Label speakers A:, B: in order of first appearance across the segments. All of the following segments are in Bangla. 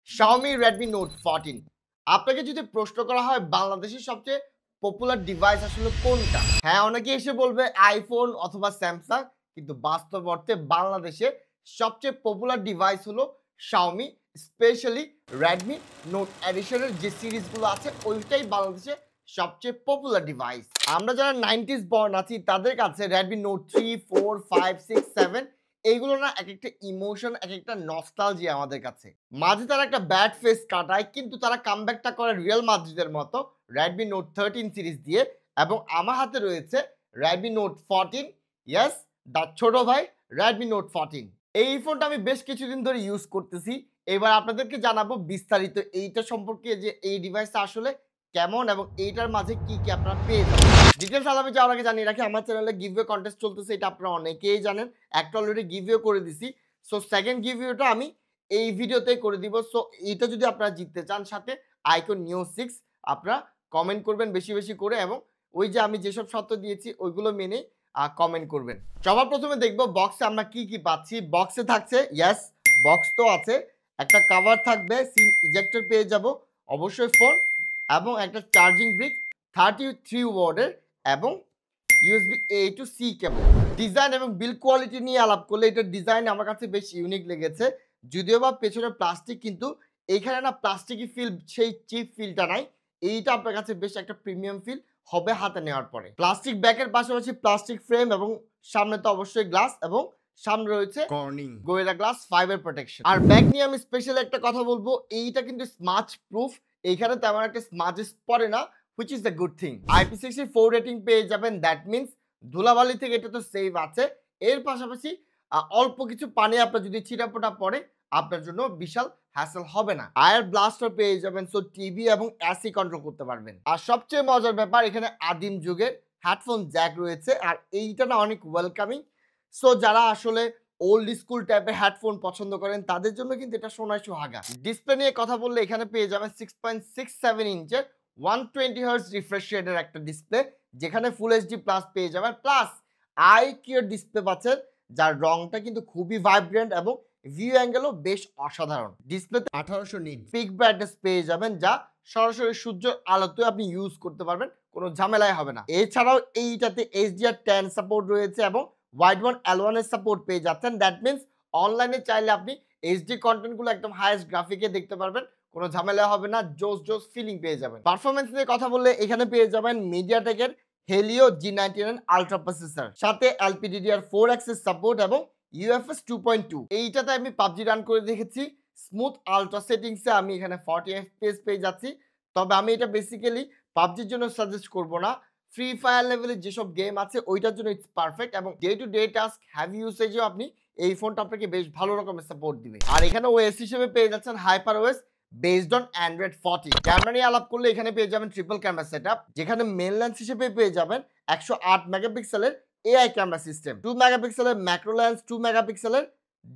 A: Xiaomi Redmi Note 14 আপনাকে যদি প্রশ্ন করা হয় বাংলাদেশের সবচেয়ে পপুলার ডিভাইস আসলে কোনটা? হ্যাঁ, অনেকে এসে বলবে আইফোন অথবা স্যামসাং, কিন্তু বাস্তব অর্থে বাংলাদেশে সবচেয়ে পপুলার ডিভাইস হলো Xiaomi, specially Redmi Note Edition এর যে সিরিজগুলো আছে ওইটাই বাংলাদেশে সবচেয়ে পপুলার ডিভাইস। আমরা যারা 90s বর্ন আছি তাদের কাছে Redmi Note 3, 4, 5, 6, 7 এইগুলো না এক একটা ইমোশন, এক একটা নস্টালজিয়া আমাদের কাছে। মাঝে তারা একটা ব্যাড ফেস কাটায়, কিন্তু তারা কামব্যাকটা করে রিয়াল মাদ্রিদের মতো Redmi Note 13 সিরিজ দিয়ে। এবং আমার হাতে রয়েছে Redmi Note 14, ইয়েস, দা ছোট ভাই Redmi Note 14। এই ফোনটা আমি বেশ কিছুদিন ধরে ইউজ করতেছি। এবার আপনাদেরকে জানাবো বিস্তারিত এইটা সম্পর্কে, যে এই ডিভাইসটা আসলে কেমন এবং এইটার মাঝে কি কি আপনারা পেয়ে যাবেন। ডিটেলস আলাপে যাওয়ার আগে জানিয়ে রাখি, আমার চ্যানেলে গিভওয়ে কন্টেস্ট চলতেছে, এটা আপনারা অনেকেই জানেন। একটা অলরেডি গিভওয়ে করে দিছি, সো সেকেন্ড গিভওয়েটা আমি এই ভিডিওতেই করে দিব। সো এইটা যদি আপনারা জিততে চান, সাথে আইকন নিউজ 6 আপনারা কমেন্ট করবেন বেশি বেশি করে, এবং ওই যে আমি যেসব শর্ত দিয়েছি ওইগুলো মেনে কমেন্ট করবেন। সবার প্রথমে দেখবো বক্সে আমরা কি কি পাচ্ছি। বক্সে থাকছে, ইয়েস, বক্স তো আছে, একটা কভার থাকবে, সিম ইজেক্টর পেয়ে যাব, অবশ্যই ফোন, এবং একটা চার্জিং ব্রিক 33 ওয়াটের, এবং USB A to C cable. Design এবং বিল্ড কোয়ালিটি নিয়ে আলাপ করলে এটার ডিজাইন আমার কাছে বেশ ইউনিক লেগেছে। যদিও বা পেছনে প্লাস্টিক, কিন্তু এইখানে না প্লাস্টিকি ফিল, সেই চিপ ফিলটা নাই। এইটা আপনার কাছে বেশ একটা প্রিমিয়াম ফিল হবে হাতে নেওয়ার পরে। প্লাস্টিক ব্যাগের পাশাপাশি প্লাস্টিক ফ্রেম, এবং সামনে তো অবশ্যই গ্লাস, এবং সামনে রয়েছে কর্নিং গোরিলা গ্লাস 5 এর প্রোটেকশন। আর ব্যাগ নিয়ে আমি স্পেশাল একটা কথা বলবো, এইটা কিন্তু স্মাচ প্রুফ। এইখানে তেমন একটা স্মাচেস পড়ে না, which is the good thing। IP64 rating পেয়ে যাবেন, দ্যাট মিন্স ধুলাবালি থেকে এটা তো সেভ আছে। এর পাশাপাশি অল্প কিছু পানি আপনার যদি ছিটাফোটা পড়ে, আপনার জন্য বিশাল হ্যাসেল হবে না। আয়ার ব্লাস্টার পেয়ে যাবেন, সো টিভি এবং এসি কন্ট্রোল করতে পারবেন। আর সবচেয়ে মজার ব্যাপার, এখানে আদিম যুগের হেডফোন জ্যাক রয়েছে, আর এইটা না অনেক ওয়েলকামিং। সো যারা আসলে ওল্ড স্কুল টাইপের হেডফোন পছন্দ করেন তাদের জন্য কিন্তু এটা সোনায় সোহাগা। ডিসপ্লে নিয়ে কথা বললে এখানে পেয়ে যাবেন 6.67 ইঞ্চের 120 হার্জ রিফ্রেশ রেটের একটা ডিসপ্লে, যেখানে ফুল এইচডি প্লাস পেয়ে যাবেন, প্লাস আইকিউর ডিসপ্লে পাচ্ছেন, যার রংটা কিন্তু খুবই ভাইব্রেন্ট এবং ভিউ অ্যাঙ্গেলও বেশ অসাধারণ। ডিসপ্লেতে 1800 নিট পিক ব্রাইটনেস পেয়ে যাবেন, যা সরাসরি সূর্যের আলোতে আপনি ইউজ করতে পারবেন, কোনো ঝামেলাই হবে না। এছাড়াও এইটাতে HDR10 সাপোর্ট রয়েছে, এবং ওয়াইড ওয়ান L1 এর সাপোর্ট পেয়ে যাচ্ছেন। দ্যাট মিন্স অনলাইনে চাইলে আপনি এইচডি কন্টেন্টগুলো একদম হাইয়েস্ট গ্রাফিকে দেখতে পারবেন, কোনো ঝামেলা হবে না, জোস জোস ফিলিং পেয়ে যাবেন। পারফরমেন্স নিয়ে কথা বললে এখানে পেয়ে যাবেন মিডিয়াটেকের হেলিও G99 আলট্রা প্রসেসর, সাথে LPDDR4 অ্যাক্সেস সাপোর্ট এবং UFS 2.2। এইটাতে আমি পাবজি রান করে দেখেছি, স্মুথ আলট্রা সেটিংসে আমি এখানে 40 FPS পেয়ে যাচ্ছি। তবে আমি এটা বেসিক্যালি পাবজির জন্য সাজেস্ট করব না, ফ্রি ফায়ার লেভেলের যেসব গেম আছে ওইটার জন্য ইটস পারফেক্ট, এবং day to day task heavy ইউসেজেও আপনি এই ফোনটা আপনাকে বেশ ভালো রকমের সাপোর্ট দিবে। আর এখানে ওএস হিসেবে পেয়ে যাচ্ছেন hyper OS based on Android 40। Camera নিয়ে আলাপ করলে এখানে পেয়ে যাবেন ট্রিপল ক্যামেরা সেটআপ, যেখানে মেন লেন্স হিসেবে পেয়ে যাবেন 108 মেগাপিক্সেলের এআই ক্যামেরা সিস্টেম, 2 মেগাপিক্সেলের ম্যাক্রো লেন্স, 2 মেগাপিক্সেলের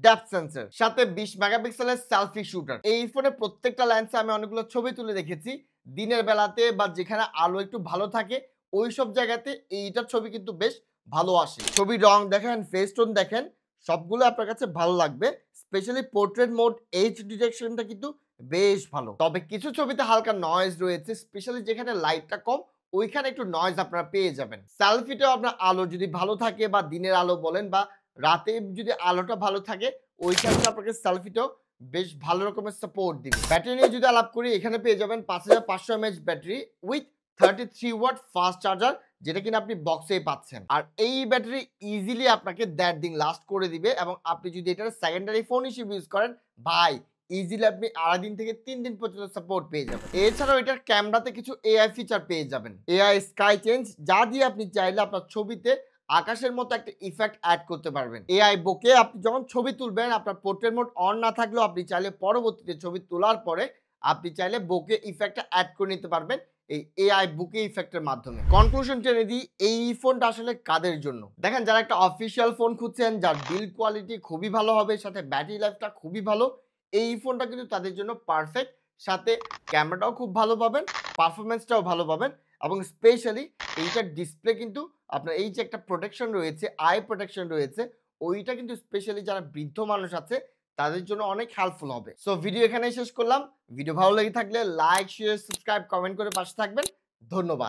A: ডেপথ সেন্সর, সাথে 20 মেগাপিক্সেলের সেলফি শুটার। এই ফোনে প্রত্যেকটা লেন্সে আমি অনেকগুলো ছবি তুলে রেখেছি, দিনের বেলাতে বা যেখানে আলো একটু ভালো থাকে ওই সব জায়গাতে এইটার ছবি কিন্তু বেশ ভালো আসে। ছবির রং দেখেন, ফেস টোন দেখেন, সবগুলো আপনার কাছে ভালো লাগবে। স্পেশালি পোর্ট্রেট মোড এইচ ডিটেকশনটা কিন্তু বেশ ভালো। তবে কিছু ছবিতে হালকা নয়েজ রয়েছে, স্পেশালি যেখানে লাইটটা কম ওইখানে একটু নয়েজ আপনারা পেয়ে যাবেন। সেলফিটাও আপনার আলো যদি ভালো থাকে, বা দিনের আলো বলেন বা রাতে যদি আলোটা ভালো থাকে, ওইখানে আপনাকে সেলফিটাও বেশ ভালো রকমের সাপোর্ট দিবে। ব্যাটারি নিয়ে যদি আলাপ করি, এখানে পেয়ে যাবেন 5500 mAh battery with 33 watt fast charger, যেটা কিনা আপনি বক্সেই পাচ্ছেন। আর এই ব্যাটারি ইজিলি আপনাকে 1.5 দিন লাস্ট করে দিবে, এবং আপনি যদি এটার সেকেন্ডারি ফোন হিসেবে ইউজ করেন, ভাই ইজিলি আপনি 2.5 দিন থেকে 3 দিন পর্যন্ত সাপোর্ট পেয়ে যাবেন। এছাড়াও এটার ক্যামেরাতে কিছু এআই ফিচার পেয়ে যাবেন, এআই স্কাই চেঞ্জ, যা দিয়ে আপনি চাইলে আপনার ছবিতে আকাশের মতো একটা ইফেক্ট অ্যাড করতে পারবেন। এআই বোকে আপনি যখন ছবি তুলবেন, আপনার পোর্ট্রেট মোড অন না থাকলেও আপনি চাইলে পরবর্তীতে ছবি তোলার পরে আপনি চাইলে বোকে ইফেক্টটা অ্যাড করে নিতে পারবেন এই এআই বুকে ইফেক্টের মাধ্যমে। কনক্লুশন টেনে দিই, এই ফোনটা আসলে কাদের জন্য? দেখেন, যারা একটা অফিসিয়াল ফোন খুঁজছেন, যার বিল্ড কোয়ালিটি খুবই ভালো হবে, সাথে ব্যাটারি লাইফটা খুবই ভালো, এই ফোনটা কিন্তু তাদের জন্য পারফেক্ট। সাথে ক্যামেরাটাও খুব ভালো পাবেন, পারফরমেন্সটাও ভালো পাবেন, এবং স্পেশালি এইটার ডিসপ্লে কিন্তু আপনার এই যে একটা প্রোটেকশন রয়েছে, আই প্রোটেকশন রয়েছে, ওইটা কিন্তু স্পেশালি যারা বৃদ্ধ মানুষ আছে তাদের জন্য অনেক হেল্পফুল হবে। সো ভিডিও এখানেই শেষ করলাম। ভিডিও ভালো লেগে থাকলে লাইক, শেয়ার, সাবস্ক্রাইব, কমেন্ট করে পাশে থাকবেন। ধন্যবাদ।